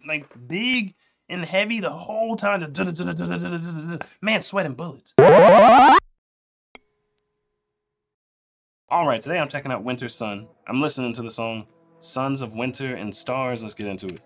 like big and heavy the whole time. Man, sweating bullets. All right, today I'm checking out Wintersun. I'm listening to the song Sons of Winter and Stars. Let's get into it.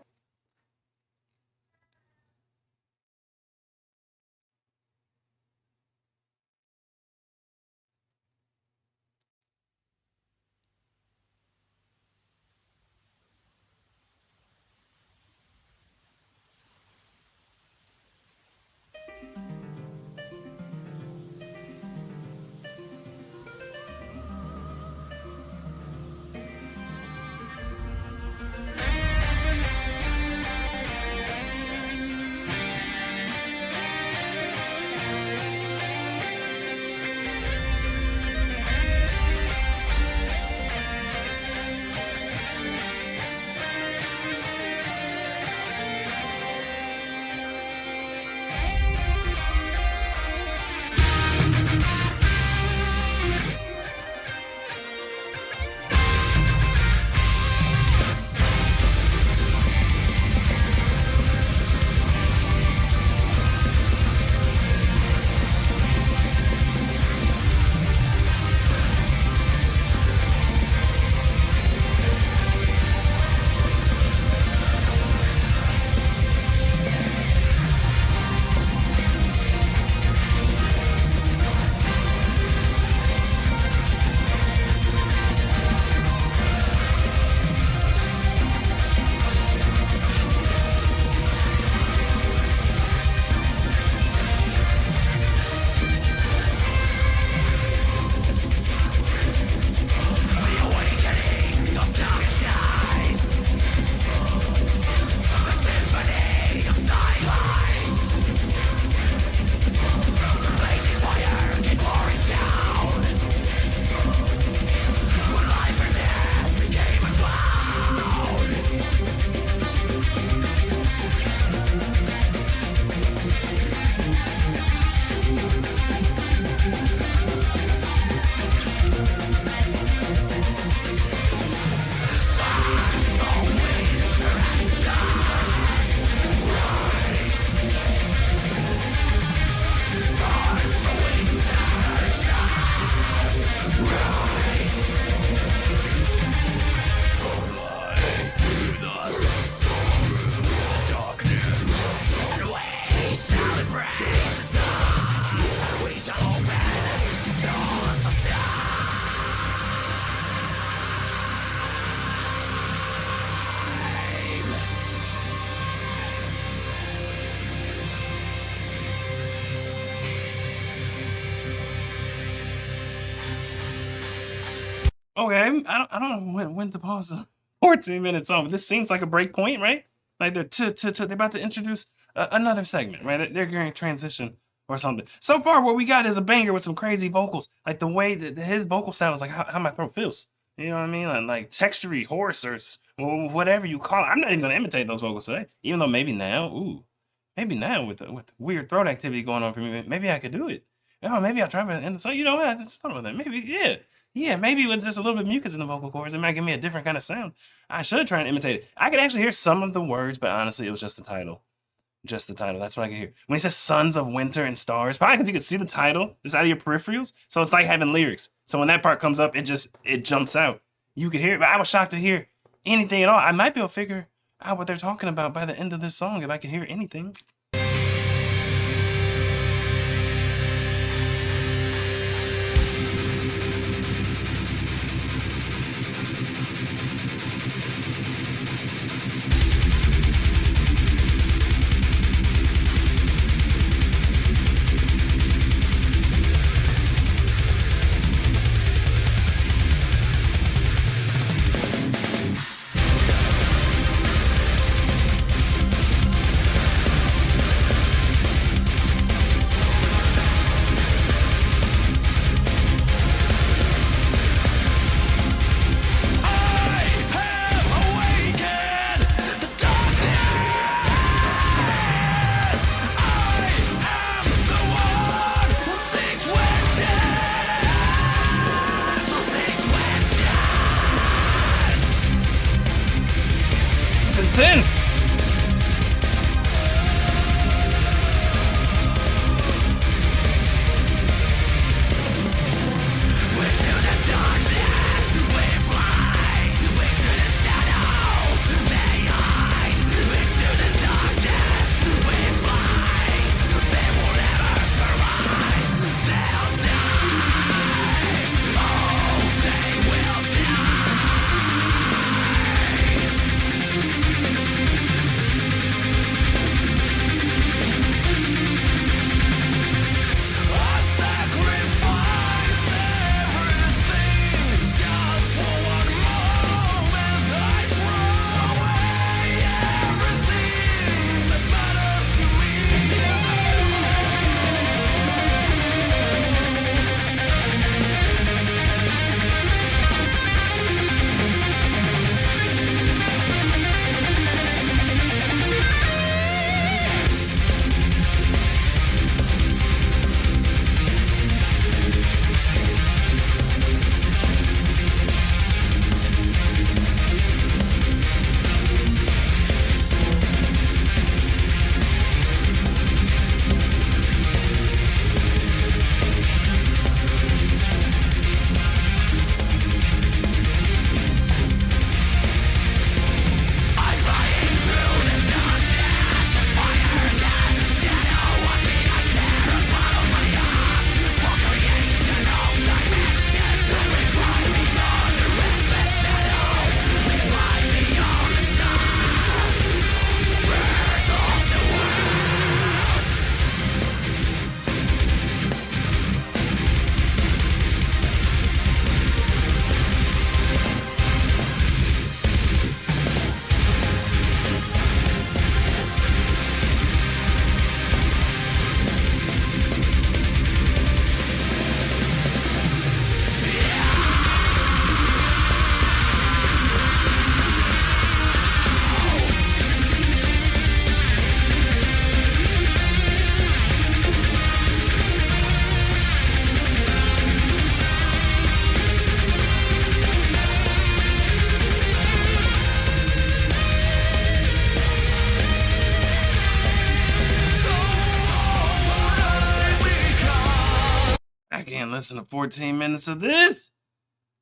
Okay, I don't know when to pause 14 minutes on, but this seems like a break point, right? Like they're about to introduce another segment, right? They're going to transition or something. So far, what we got is a banger with some crazy vocals, like the way that his vocal style is like how my throat feels. You know what I mean? Like textury, hoarse, or whatever you call it. I'm not even going to imitate those vocals today, even though maybe now, maybe now with the weird throat activity going on for me, maybe I could do it. Oh, maybe I'll try it. And so, you know what? I just thought about that. Maybe, yeah. Yeah, maybe with just a little bit of mucus in the vocal cords, it might give me a different kind of sound. I should try and imitate it. I could actually hear some of the words, but honestly, it was just the title. Just the title. That's what I could hear. When he says Sons of Winter and Stars, probably because you could see the title just out of your peripherals. So it's like having lyrics. So when that part comes up, it jumps out. You could hear it, but I was shocked to hear anything at all. I might be able to figure out what they're talking about by the end of this song if I could hear anything. listen to 14 minutes of this.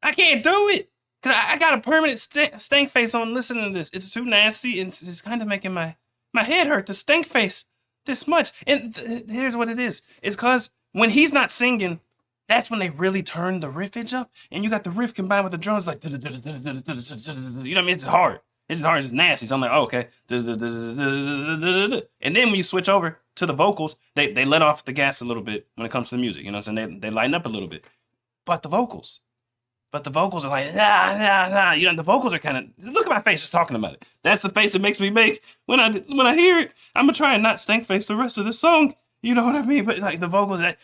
I can't do it. Cause I got a permanent stank face on listening to this. It's too nasty, and it's kind of making my head hurt to stank face this much. And here's what it is. It's cause when he's not singing, that's when they really turn the riffage up, and you got the riff combined with the drums like, you know what I mean? It's hard. It's hard. It's nasty. So I'm like, oh, okay. And then when you switch over to the vocals, they let off the gas a little bit when it comes to the music. You know what I'm saying? They lighten up a little bit. But the vocals are like, nah. You know, the vocals are kind of, look at my face just talking about it. That's the face it makes me make when I hear it. I'm gonna try and not stank face the rest of the song. You know what I mean? But like the vocals, like,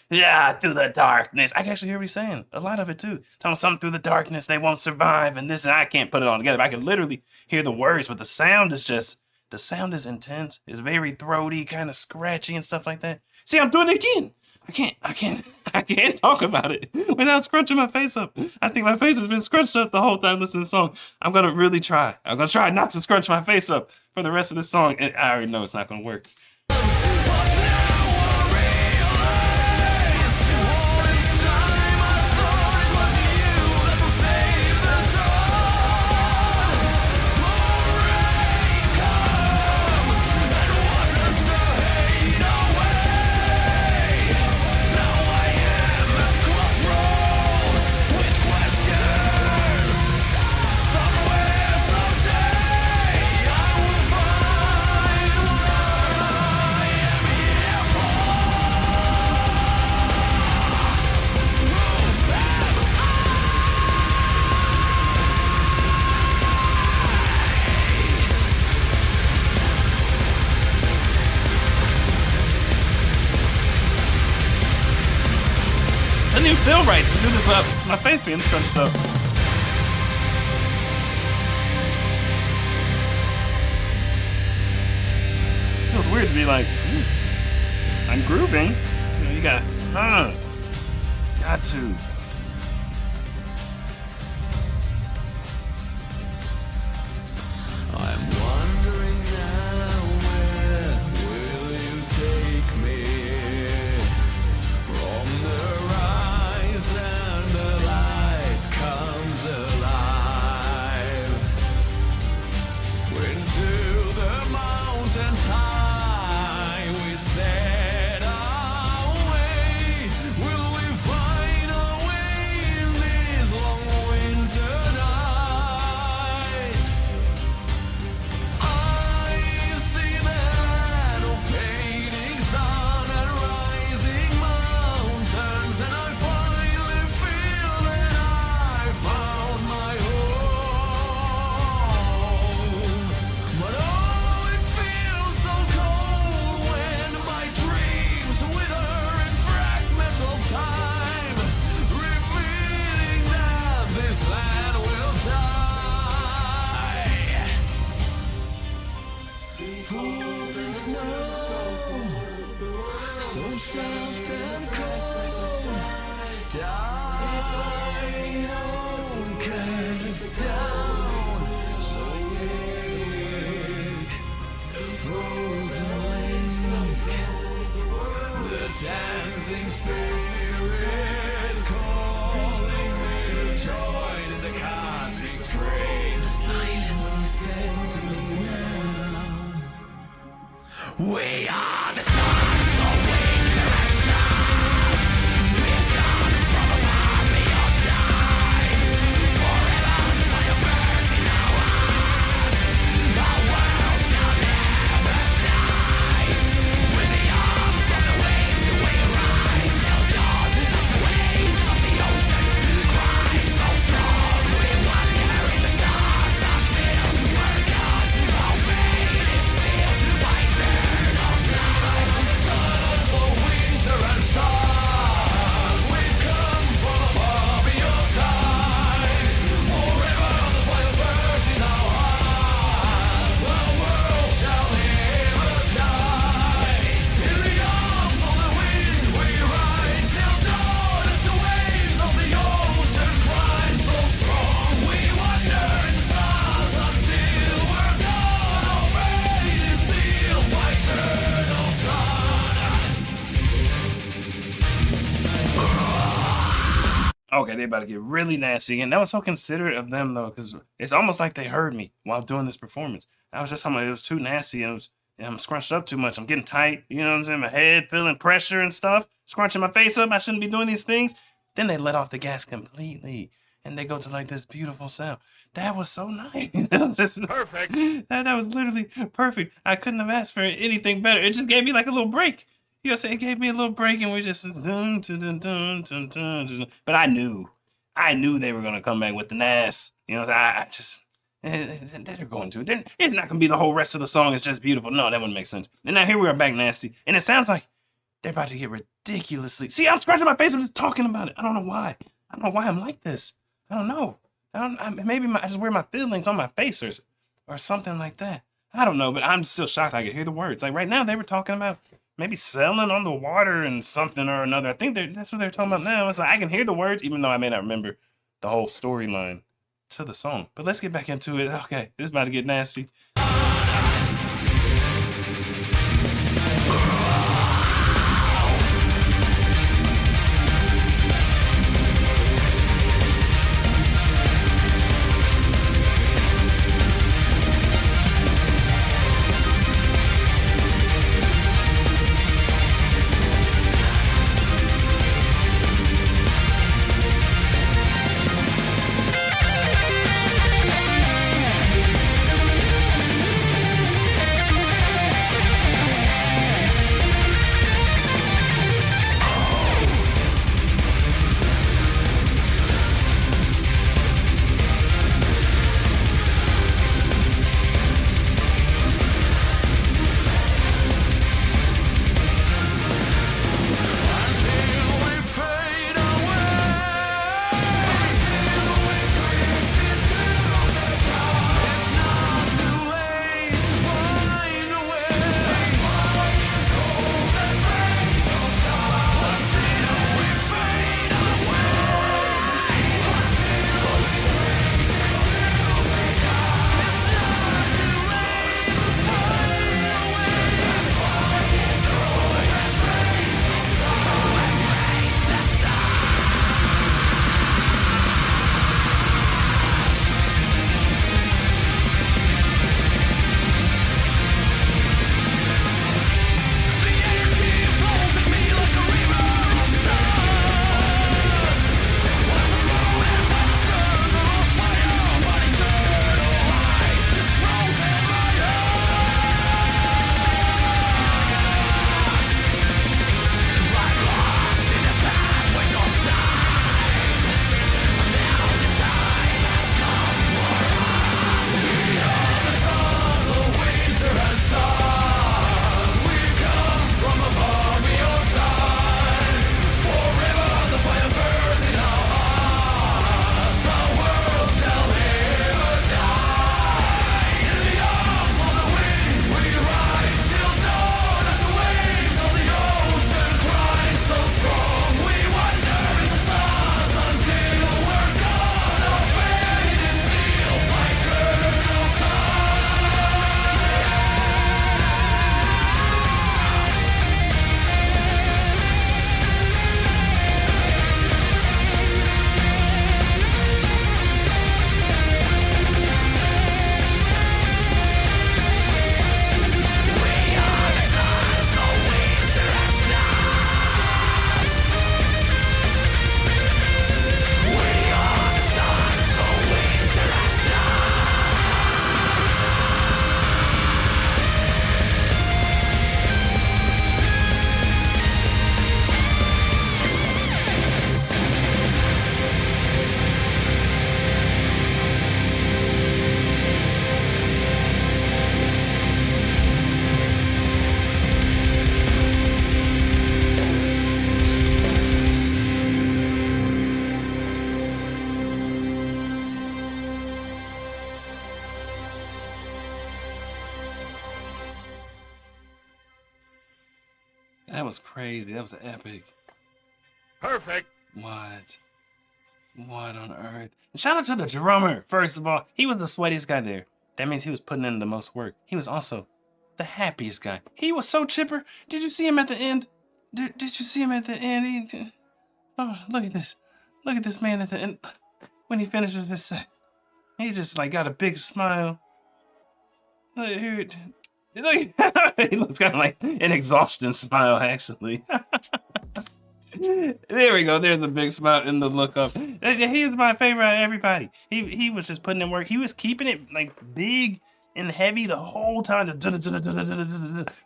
through the darkness. I can actually hear what he's saying. A lot of it too. Telling something through the darkness, they won't survive, and this, and I can't put it all together. I can literally hear the words, but the sound is intense. It's very throaty, kind of scratchy and stuff like that. See, I'm doing it again. I can't talk about it without scrunching my face up. I think my face has been scrunched up the whole time listening to the song. I'm gonna really try. I'm gonna try not to scrunch my face up for the rest of this song. And I already know it's not gonna work. Doesn't even feel right to do this up. My face being scrunched up. Feels weird to be like, I'm grooving. You know, you got to. I'm wondering now, where will you take me? From the rise and the light comes alive. Into the mountains high we set our way. Will we find our way in these long winter nights? I see the hand of fading sun and rising mountains, and I finally feel that I found my home. But oh, it feels so cold when my dreams wither in fragments of time, revealing that this land will die. Fall and snow, so soft and cold, die on cast down, so weak, frozen lake, the dancing spirits calling me to join in the cosmic train. Silence is saying to me now, we are the stars, so winter and stars. We've come from afar beyond time, forever the fire burns in our hearts. Our world shall never die. With the arms of the wind we ride till dawn, as the waves of the ocean cry so strong. We wander in the stars until we're gone. Our fate is sealed by eternal sun. Okay, they about to get really nasty. And that was so considerate of them, though, because it's almost like they heard me while doing this performance. I was just talking about it was too nasty and I'm scrunched up too much. I'm getting tight. You know what I'm saying? My head feeling pressure and stuff, scrunching my face up. I shouldn't be doing these things. Then they let off the gas completely and they go to like this beautiful sound. That was so nice. That was just Perfect. that was literally perfect. I couldn't have asked for anything better. It just gave me like a little break. You know what I'm saying? It gave me a little break and we just dun, dun, dun, dun, dun, dun, dun. But I knew they were gonna come back with the NAS. You know, I just they're going to. It's not gonna be the whole rest of the song. It's just beautiful. No, that wouldn't make sense. And now here we are back nasty, and it sounds like they're about to get ridiculously. See, I'm scratching my face. I'm just talking about it. I don't know why. I don't know why I'm like this. I don't know. Maybe I just wear my feelings on my face or something like that. I don't know, but I'm still shocked I could hear the words. Like right now, they were talking about maybe sailing on the water and something or another. I think that's what they're talking about now. It's like I can hear the words, even though I may not remember the whole storyline to the song. But let's get back into it. Okay, this is about to get nasty. That was crazy. That was epic. Perfect. What? What on earth? And shout out to the drummer, first of all. He was the sweatiest guy there. That means he was putting in the most work. He was also the happiest guy. He was so chipper. Did you see him at the end? Did you see him at the end? Oh, look at this. Look at this man at the end when he finishes his set. He just like got a big smile. Look here. Look, he looks kind of like an exhaustion smile, actually. There we go. There's a big smile in the look up. He is my favorite out of everybody. He was just putting in work. He was keeping it like big and heavy the whole time.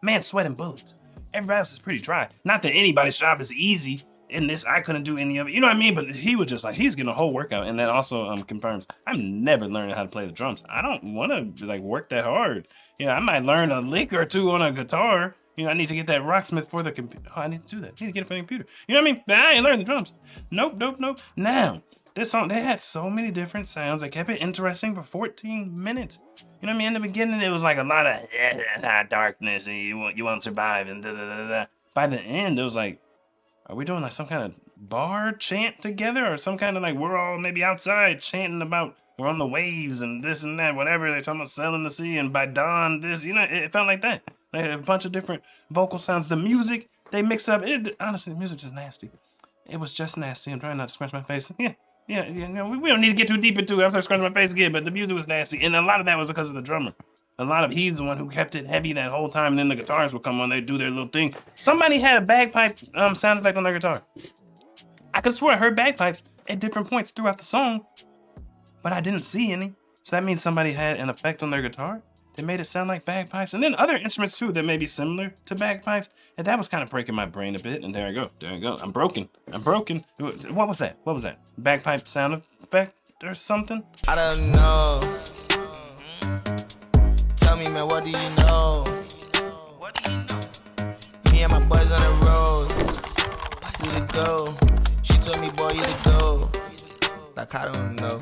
Man, sweating bullets. Everybody else is pretty dry. Not that anybody's job is easy in this. I couldn't do any of it. You know what I mean? But he was just like, he's getting a whole workout. And that also confirms I'm never learning how to play the drums. I don't want to like work that hard. You know, I might learn a lick or two on a guitar. You know, I need to get that Rocksmith for the computer. Oh, I need to do that. I need to get it for the computer. You know what I mean? But I ain't learning the drums. Nope. Now, this song, they had so many different sounds. They kept it interesting for 14 minutes. You know what I mean? In the beginning, it was like a lot of darkness and you won't survive and da-da-da-da. By the end, it was like, are we doing like some kind of bar chant together or some kind of like we're all maybe outside chanting about we're on the waves and this and that, whatever. They're talking about sailing the sea and by dawn, this, you know, it felt like that. They had a bunch of different vocal sounds. The music, they mix up. Honestly, the music is just nasty. It was just nasty. I'm trying not to scratch my face. Yeah, no, we don't need to get too deep into it after scratching my face again, but the music was nasty. And a lot of that was because of the drummer. He's the one who kept it heavy that whole time, and then the guitars would come on, they'd do their little thing. Somebody had a bagpipe sound effect on their guitar. I could swear I heard bagpipes at different points throughout the song, but I didn't see any. So that means somebody had an effect on their guitar. They made it sound like bagpipes. And then other instruments too that may be similar to bagpipes. And that was kind of breaking my brain a bit. And there I go. I'm broken. What was that? Bagpipe sound effect or something? I don't know. Tell me, man, what do you know? Me and my boys on the road. You to go. She told me, boy, you to go. Like, I don't know.